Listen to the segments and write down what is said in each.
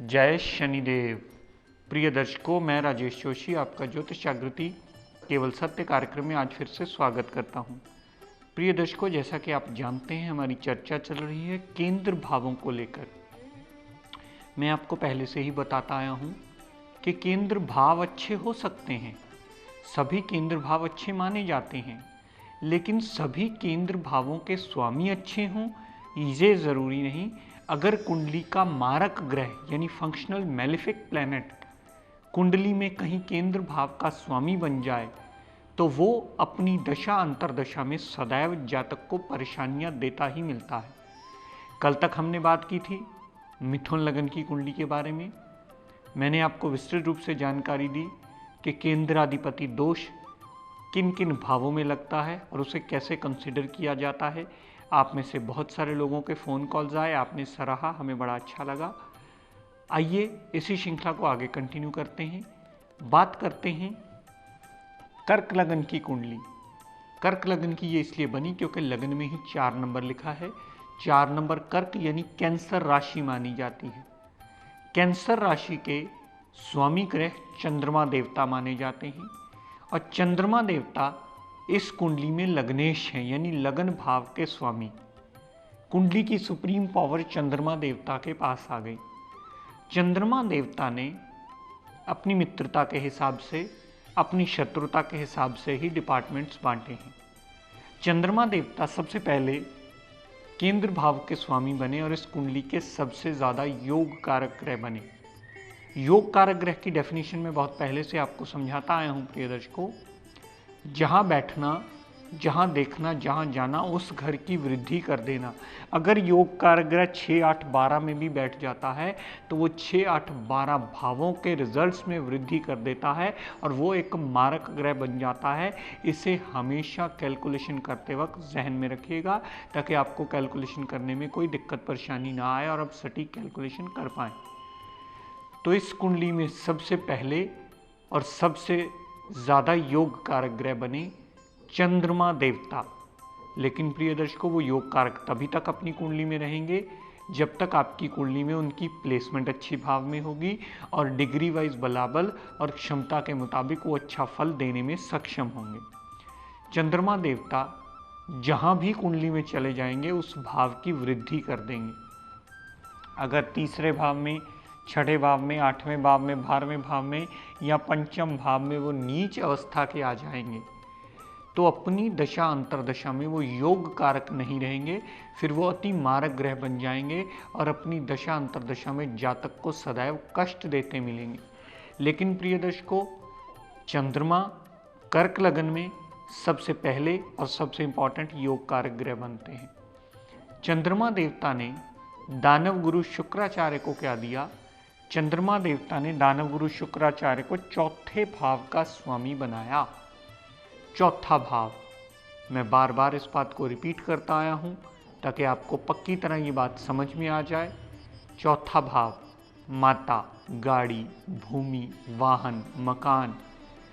जय शनिदेव। प्रिय दर्शकों, मैं राजेश जोशी आपका ज्योतिष जागृति केवल सत्य कार्यक्रम में आज फिर से स्वागत करता हूं। प्रिय दर्शकों, जैसा कि आप जानते हैं हमारी चर्चा चल रही है केंद्र भावों को लेकर। मैं आपको पहले से ही बताता आया हूं कि केंद्र भाव अच्छे हो सकते हैं, सभी केंद्र भाव अच्छे माने जाते हैं, लेकिन सभी केंद्र भावों के स्वामी अच्छे हों ये ज़रूरी नहीं। अगर कुंडली का मारक ग्रह यानी फंक्शनल मैलेफिक प्लैनेट कुंडली में कहीं केंद्र भाव का स्वामी बन जाए तो वो अपनी दशा अंतरदशा में सदैव जातक को परेशानियां देता ही मिलता है। कल तक हमने बात की थी मिथुन लगन की कुंडली के बारे में। मैंने आपको विस्तृत रूप से जानकारी दी कि केंद्राधिपति दोष किन किन भावों में लगता है और उसे कैसे कंसिडर किया जाता है। आप में से बहुत सारे लोगों के फ़ोन कॉल्स आए, आपने सराहा, हमें बड़ा अच्छा लगा। आइए इसी श्रृंखला को आगे कंटिन्यू करते हैं। बात करते हैं कर्क लगन की कुंडली। कर्क लगन की ये इसलिए बनी क्योंकि लगन में ही 4 नंबर लिखा है। 4 नंबर कर्क यानी कैंसर राशि मानी जाती है। कैंसर राशि के स्वामी ग्रह चंद्रमा देवता माने जाते हैं और चंद्रमा देवता इस कुंडली में लग्नेश हैं यानी लगन भाव के स्वामी। कुंडली की सुप्रीम पावर चंद्रमा देवता के पास आ गई। चंद्रमा देवता ने अपनी मित्रता के हिसाब से, अपनी शत्रुता के हिसाब से ही डिपार्टमेंट्स बांटे हैं। चंद्रमा देवता सबसे पहले केंद्र भाव के स्वामी बने और इस कुंडली के सबसे ज़्यादा योग कारक ग्रह बने। योग कारक ग्रह की डेफिनेशन में बहुत पहले से आपको समझाता आया हूँ प्रिय दर्शकों। जहाँ बैठना, जहाँ देखना, जहाँ जाना, उस घर की वृद्धि कर देना। अगर योग कारक ग्रह 6, 8, 12 में भी बैठ जाता है तो वो 6, 8, 12 भावों के रिजल्ट्स में वृद्धि कर देता है और वो एक मारक ग्रह बन जाता है। इसे हमेशा कैलकुलेशन करते वक्त जहन में रखिएगा ताकि आपको कैलकुलेशन करने में कोई दिक्कत परेशानी ना आए और आप सटीक कैलकुलेशन कर पाएँ। तो इस कुंडली में सबसे पहले और सबसे ज़्यादा योग कारक ग्रह बने चंद्रमा देवता। लेकिन प्रिय दर्शकों, वो योग कारक तभी तक अपनी कुंडली में रहेंगे जब तक आपकी कुंडली में उनकी प्लेसमेंट अच्छी भाव में होगी और डिग्री वाइज बलाबल और क्षमता के मुताबिक वो अच्छा फल देने में सक्षम होंगे। चंद्रमा देवता जहाँ भी कुंडली में चले जाएंगे उस भाव की वृद्धि कर देंगे। अगर तीसरे भाव में, छठे भाव में, 8वें भाव में, 12वें भाव में या पंचम भाव में वो नीच अवस्था के आ जाएंगे तो अपनी दशा अंतरदशा में वो योग कारक नहीं रहेंगे, फिर वो अति मारक ग्रह बन जाएंगे और अपनी दशा अंतरदशा में जातक को सदैव कष्ट देते मिलेंगे। लेकिन प्रिय दर्शकों, चंद्रमा कर्क लगन में सबसे पहले और सबसे इंपॉर्टेंट योग कारक ग्रह बनते हैं। चंद्रमा देवता ने दानव गुरु शुक्राचार्य को क्या दिया? चंद्रमा देवता ने दानव गुरु शुक्राचार्य को चौथे भाव का स्वामी बनाया। चौथा भाव, मैं बार बार इस बात को रिपीट करता आया हूँ ताकि आपको पक्की तरह ये बात समझ में आ जाए। चौथा भाव माता, गाड़ी, भूमि, वाहन, मकान,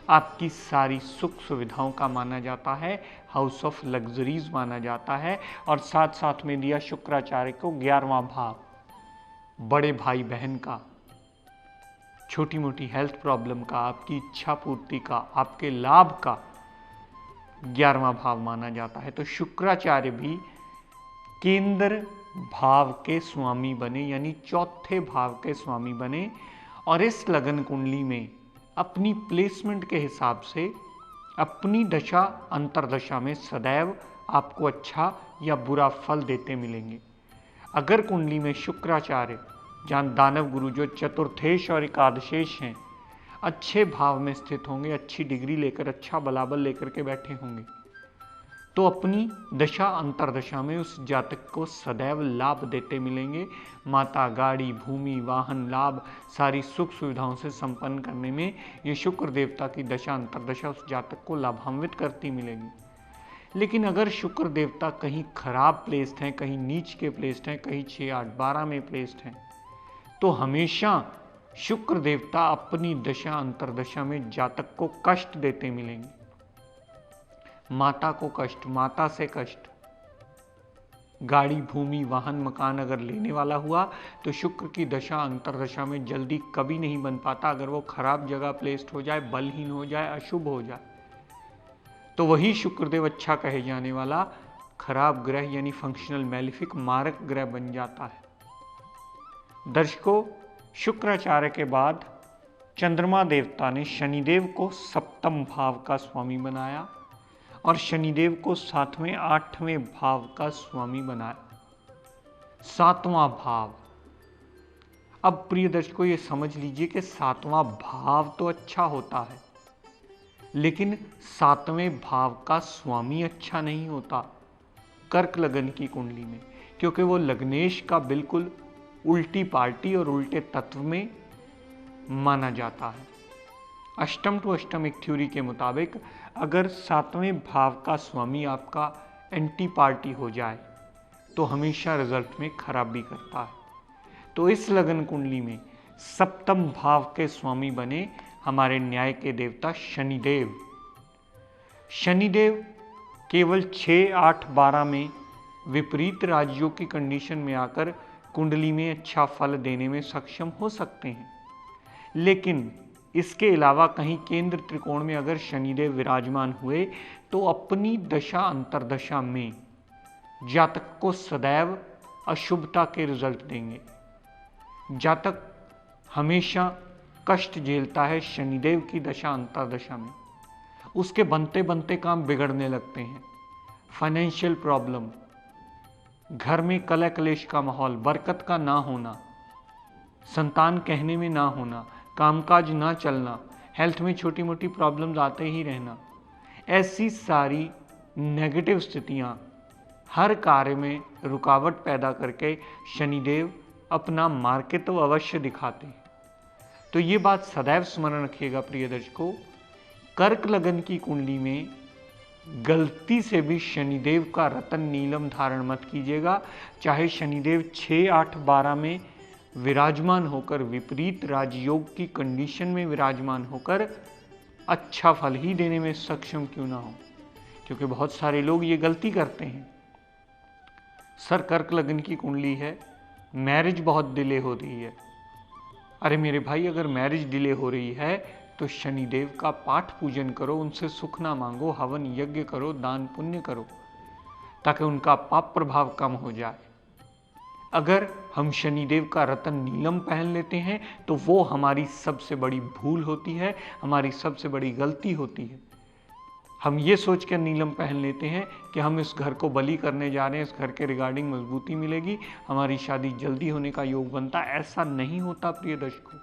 आपकी सारी सुख सुविधाओं का माना जाता है, हाउस ऑफ लग्जरीज माना जाता है। और साथ साथ में दिया शुक्राचार्य को 11वां भाव, बड़े भाई बहन का, छोटी मोटी हेल्थ प्रॉब्लम का, आपकी इच्छा पूर्ति का, आपके लाभ का 11वां भाव माना जाता है। तो शुक्राचार्य भी केंद्र भाव के स्वामी बने यानी चौथे भाव के स्वामी बने और इस लगन कुंडली में अपनी प्लेसमेंट के हिसाब से अपनी दशा अंतरदशा में सदैव आपको अच्छा या बुरा फल देते मिलेंगे। अगर कुंडली में शुक्राचार्य, जहाँ दानव गुरु जो चतुर्थेश और एकादशेश हैं, अच्छे भाव में स्थित होंगे, अच्छी डिग्री लेकर, अच्छा बलाबल लेकर के बैठे होंगे, तो अपनी दशा अंतरदशा में उस जातक को सदैव लाभ देते मिलेंगे। माता, गाड़ी, भूमि, वाहन, लाभ, सारी सुख सुविधाओं से संपन्न करने में ये शुक्र देवता की दशा अंतरदशा उस जातक को लाभान्वित करती मिलेगी। लेकिन अगर शुक्र देवता कहीं खराब प्लेस्ड हैं, कहीं नीच के प्लेस्ड हैं, कहीं 6, 8, 12 में प्लेस्ड हैं, तो हमेशा शुक्र देवता अपनी दशा अंतरदशा में जातक को कष्ट देते मिलेंगे। माता को कष्ट, माता से कष्ट, गाड़ी, भूमि, वाहन, मकान अगर लेने वाला हुआ तो शुक्र की दशा अंतरदशा में जल्दी कभी नहीं बन पाता। अगर वो खराब जगह प्लेस्ड हो जाए, बलहीन हो जाए, अशुभ हो जाए, तो वही शुक्रदेव अच्छा कहे जाने वाला खराब ग्रह यानी फंक्शनल मैलिफिक मारक ग्रह बन जाता है। दर्शकों, शुक्राचार्य के बाद चंद्रमा देवता ने शनिदेव को सप्तम भाव का स्वामी बनाया और शनिदेव को 7वें 8वें भाव का स्वामी बनाया। 7वां भाव, अब प्रिय दर्शकों ये समझ लीजिए कि 7वां भाव तो अच्छा होता है, लेकिन 7वें भाव का स्वामी अच्छा नहीं होता कर्क लगन की कुंडली में, क्योंकि वो लग्नेश का बिल्कुल उल्टी पार्टी और उल्टे तत्व में माना जाता है। अष्टम टू अष्टम एक थ्योरी के मुताबिक अगर 7वें भाव का स्वामी आपका एंटी पार्टी हो जाए तो हमेशा रिजल्ट में खराबी करता है। तो इस लगन कुंडली में सप्तम भाव के स्वामी बने हमारे न्याय के देवता शनिदेव। शनिदेव केवल 6, 8, 12 में विपरीत राजयोग की कंडीशन में आकर कुंडली में अच्छा फल देने में सक्षम हो सकते हैं, लेकिन इसके अलावा कहीं केंद्र त्रिकोण में अगर शनिदेव विराजमान हुए तो अपनी दशा अंतरदशा में जातक को सदैव अशुभता के रिजल्ट देंगे। जातक हमेशा कष्ट झेलता है शनिदेव की दशा अंतरदशा में। उसके बनते बनते काम बिगड़ने लगते हैं। फाइनेंशियल प्रॉब्लम, घर में कलह क्लेश का माहौल, बरकत का ना होना, संतान कहने में ना होना, कामकाज ना चलना, हेल्थ में छोटी मोटी प्रॉब्लम्स आते ही रहना, ऐसी सारी नेगेटिव स्थितियां हर कार्य में रुकावट पैदा करके शनिदेव अपना मार्केट अवश्य दिखाते हैं। तो ये बात सदैव स्मरण रखिएगा प्रिय दर्शकों, कर्क लगन की कुंडली में गलती से भी शनिदेव का रतन नीलम धारण मत कीजिएगा। चाहे शनिदेव 6, 8, 12 में विराजमान होकर, विपरीत राजयोग की कंडीशन में विराजमान होकर अच्छा फल ही देने में सक्षम क्यों ना हो, क्योंकि बहुत सारे लोग ये गलती करते हैं। सर कर्क लगन की कुंडली है, मैरिज बहुत डिले हो रही है। अरे मेरे भाई, अगर मैरिज डिले हो रही है तो शनिदेव का पाठ पूजन करो, उनसे सुख ना मांगो, हवन यज्ञ करो, दान पुण्य करो, ताकि उनका पाप प्रभाव कम हो जाए। अगर हम शनिदेव का रतन नीलम पहन लेते हैं तो वो हमारी सबसे बड़ी भूल होती है, हमारी सबसे बड़ी गलती होती है। हम ये सोच कर नीलम पहन लेते हैं कि हम इस घर को बलि करने जा रहे हैं, इस घर के रिगार्डिंग मजबूती मिलेगी, हमारी शादी जल्दी होने का योग बनता। ऐसा नहीं होता प्रिय दर्शकों।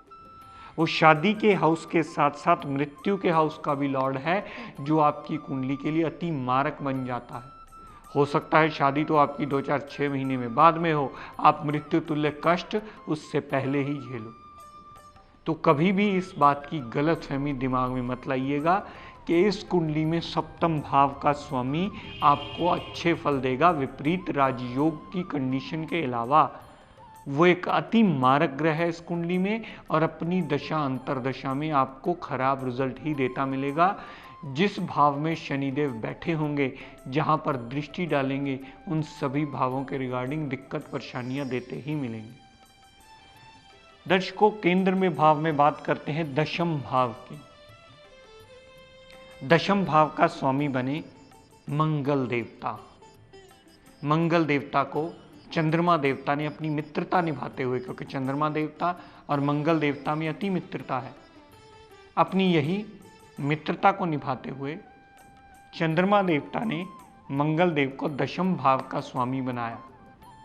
वो शादी के हाउस के साथ साथ मृत्यु के हाउस का भी लॉर्ड है, जो आपकी कुंडली के लिए अति मारक बन जाता है। हो सकता है शादी तो आपकी 2, 4, 6 महीने में बाद में हो, आप मृत्यु तुल्य कष्ट उससे पहले ही झेलो। तो कभी भी इस बात की गलतफहमी दिमाग में मत लाइएगा कि इस कुंडली में सप्तम भाव का स्वामी आपको अच्छे फल देगा। विपरीत राजयोग की कंडीशन के अलावा वो एक अति मारक ग्रह है इस कुंडली में, और अपनी दशा अंतरदशा में आपको खराब रिजल्ट ही देता मिलेगा। जिस भाव में शनिदेव बैठे होंगे, जहां पर दृष्टि डालेंगे, उन सभी भावों के रिगार्डिंग दिक्कत परेशानियां देते ही मिलेंगे। दर्शकों, केंद्र में भाव में बात करते हैं दशम भाव की। दशम भाव का स्वामी बने मंगल देवता। मंगल देवता को चंद्रमा देवता ने अपनी मित्रता निभाते हुए, क्योंकि चंद्रमा देवता और मंगल देवता में अति मित्रता है, अपनी यही मित्रता को निभाते हुए चंद्रमा देवता ने मंगल देव को दशम भाव का स्वामी बनाया।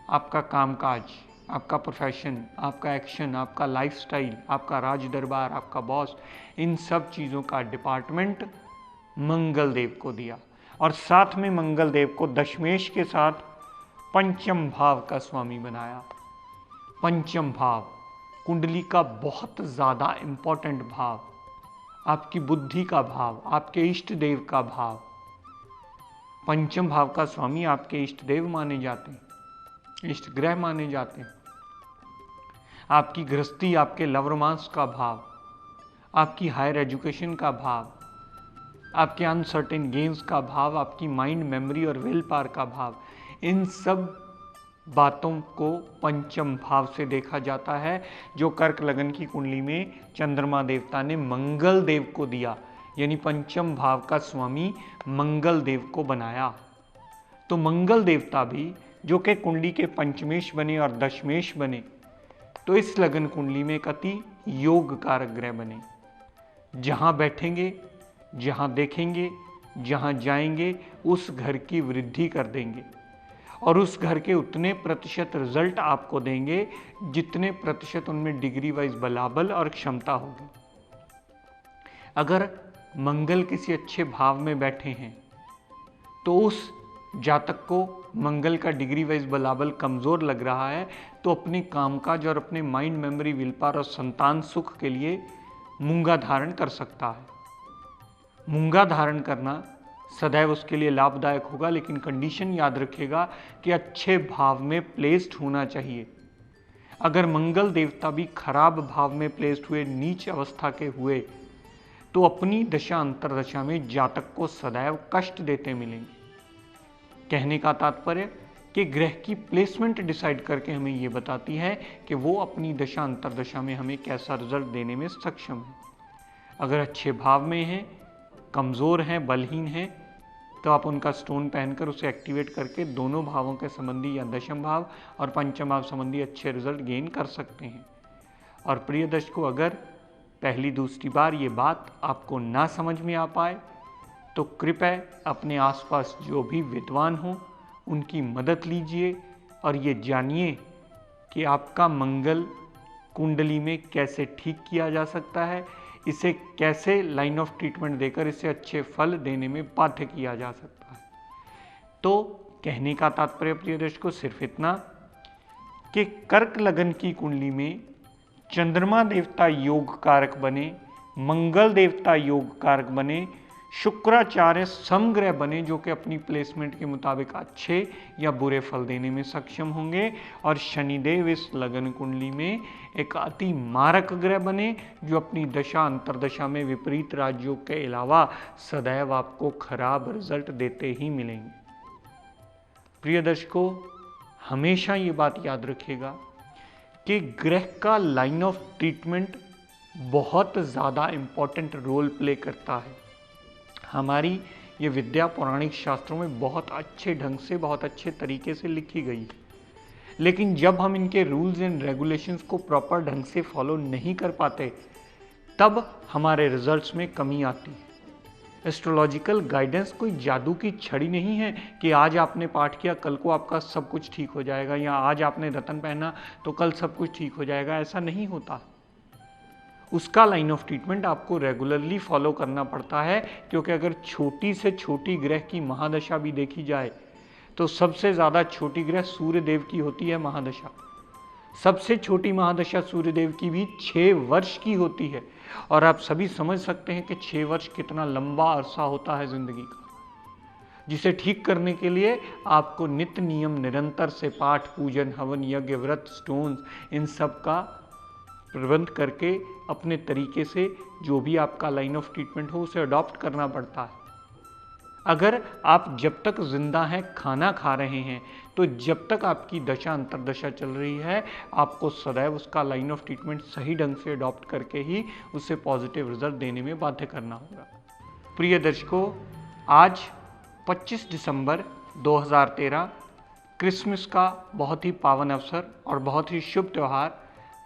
आपका कामकाज, आपका प्रोफेशन, आपका एक्शन, आपका लाइफस्टाइल, आपका राज दरबार, आपका बॉस, इन सब चीज़ों का डिपार्टमेंट मंगल देव को दिया। और साथ में मंगल देव को दशमेश के साथ पंचम भाव का स्वामी बनाया। पंचम भाव कुंडली का बहुत ज़्यादा इंपॉर्टेंट भाव, आपकी बुद्धि का भाव, आपके इष्ट देव का भाव। पंचम भाव का स्वामी आपके इष्ट देव माने जाते हैं, इष्ट ग्रह माने जाते हैं। आपकी गृहस्थी, आपके लव रोमांस का भाव, आपकी हायर एजुकेशन का भाव, आपके अनसर्टेन गेम्स का भाव, आपकी माइंड मेमोरी और विल पावर का भाव, इन सब बातों को पंचम भाव से देखा जाता है, जो कर्क लगन की कुंडली में चंद्रमा देवता ने मंगल देव को दिया, यानी पंचम भाव का स्वामी मंगल देव को बनाया। तो मंगल देवता भी जो कि कुंडली के पंचमेश बने और दशमेश बने, तो इस लगन कुंडली में एक अति योग कारक ग्रह बने। जहां बैठेंगे, जहां देखेंगे, जहां जाएंगे, उस घर की वृद्धि कर देंगे और उस घर के उतने प्रतिशत रिजल्ट आपको देंगे जितने प्रतिशत उनमें डिग्री वाइज बलाबल और क्षमता होगी। अगर मंगल किसी अच्छे भाव में बैठे हैं तो उस जातक को मंगल का डिग्री वाइज बलाबल कमजोर लग रहा है, तो अपने कामकाज और अपने माइंड मेमोरी, विल पावर और संतान सुख के लिए मूंगा धारण कर सकता है। मूंगा धारण करना सदैव उसके लिए लाभदायक होगा, लेकिन कंडीशन याद रखिएगा कि अच्छे भाव में प्लेस्ड होना चाहिए। अगर मंगल देवता भी खराब भाव में प्लेस्ड हुए, नीच अवस्था के हुए, तो अपनी दशा अंतरदशा में जातक को सदैव कष्ट देते मिलेंगे। कहने का तात्पर्य कि ग्रह की प्लेसमेंट डिसाइड करके हमें ये बताती है कि वो अपनी दशा अंतरदशा में हमें कैसा रिजल्ट देने में सक्षम है। अगर अच्छे भाव में हैं, कमज़ोर हैं, बलहीन हैं, तो आप उनका स्टोन पहनकर उसे एक्टिवेट करके दोनों भावों के संबंधी या दशम भाव और पंचम भाव संबंधी अच्छे रिजल्ट गेन कर सकते हैं। और प्रिय दर्शकों, अगर पहली दूसरी बार ये बात आपको ना समझ में आ पाए तो कृपया अपने आसपास जो भी विद्वान हों उनकी मदद लीजिए और ये जानिए कि आपका मंगल कुंडली में कैसे ठीक किया जा सकता है, इसे कैसे लाइन ऑफ ट्रीटमेंट देकर इसे अच्छे फल देने में बाध्य किया जा सकता है। तो कहने का तात्पर्य प्रिय दर्शकों सिर्फ इतना कि कर्क लगन की कुंडली में चंद्रमा देवता योग कारक बने, मंगल देवता योग कारक बने, शुक्राचार्य समग्रह बने जो कि अपनी प्लेसमेंट के मुताबिक अच्छे या बुरे फल देने में सक्षम होंगे, और शनिदेव इस लगन कुंडली में एक अति मारक ग्रह बने जो अपनी दशा अंतरदशा में विपरीत राज्यों के अलावा सदैव आपको खराब रिजल्ट देते ही मिलेंगे। प्रिय दर्शकों, हमेशा ये बात याद रखिएगा कि ग्रह का लाइन ऑफ ट्रीटमेंट बहुत ज़्यादा इम्पॉर्टेंट रोल प्ले करता है। हमारी ये विद्या पौराणिक शास्त्रों में बहुत अच्छे ढंग से, बहुत अच्छे तरीके से लिखी गई है, लेकिन जब हम इनके रूल्स एंड रेगुलेशंस को प्रॉपर ढंग से फॉलो नहीं कर पाते तब हमारे रिजल्ट्स में कमी आती है। एस्ट्रोलॉजिकल गाइडेंस कोई जादू की छड़ी नहीं है कि आज आपने पाठ किया कल को आपका सब कुछ ठीक हो जाएगा, या आज आपने रतन पहना तो कल सब कुछ ठीक हो जाएगा। ऐसा नहीं होता। उसका लाइन ऑफ ट्रीटमेंट आपको रेगुलरली फॉलो करना पड़ता है, क्योंकि अगर छोटी से छोटी ग्रह की महादशा भी देखी जाए तो सबसे ज़्यादा छोटी ग्रह सूर्यदेव की होती है महादशा। सबसे छोटी महादशा सूर्यदेव की भी 6 वर्ष की होती है, और आप सभी समझ सकते हैं कि 6 वर्ष कितना लंबा अरसा होता है जिंदगी का, जिसे ठीक करने के लिए आपको नित्य नियम निरंतर से पाठ, पूजन, हवन, यज्ञ, व्रत, स्टोन्स, इन सब का प्रबंध करके अपने तरीके से जो भी आपका लाइन ऑफ ट्रीटमेंट हो उसे अडॉप्ट करना पड़ता है। अगर आप जब तक जिंदा हैं, खाना खा रहे हैं, तो जब तक आपकी दशा अंतरदशा चल रही है आपको सदैव उसका लाइन ऑफ ट्रीटमेंट सही ढंग से अडॉप्ट करके ही उसे पॉजिटिव रिजल्ट देने में बाध्य करना होगा। प्रिय दर्शकों, आज 25 दिसंबर 2013 क्रिसमस का बहुत ही पावन अवसर और बहुत ही शुभ त्यौहार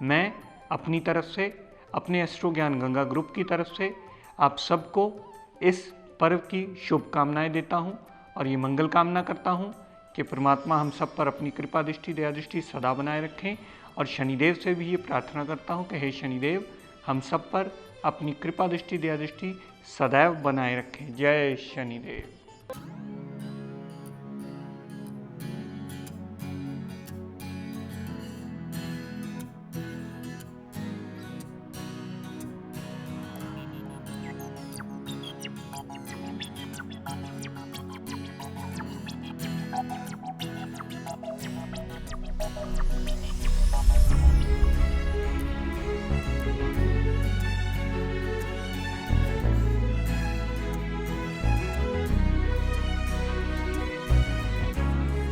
मैं अपनी तरफ से, अपने एस्ट्रो ज्ञान गंगा ग्रुप की तरफ से आप सबको इस पर्व की शुभकामनाएं देता हूं, और ये मंगल कामना करता हूं कि परमात्मा हम सब पर अपनी कृपा दृष्टि, दया दृष्टि सदा बनाए रखें, और शनिदेव से भी ये प्रार्थना करता हूं कि हे शनिदेव हम सब पर अपनी कृपा दृष्टि, दया दृष्टि सदैव बनाए रखें। जय शनिदेव।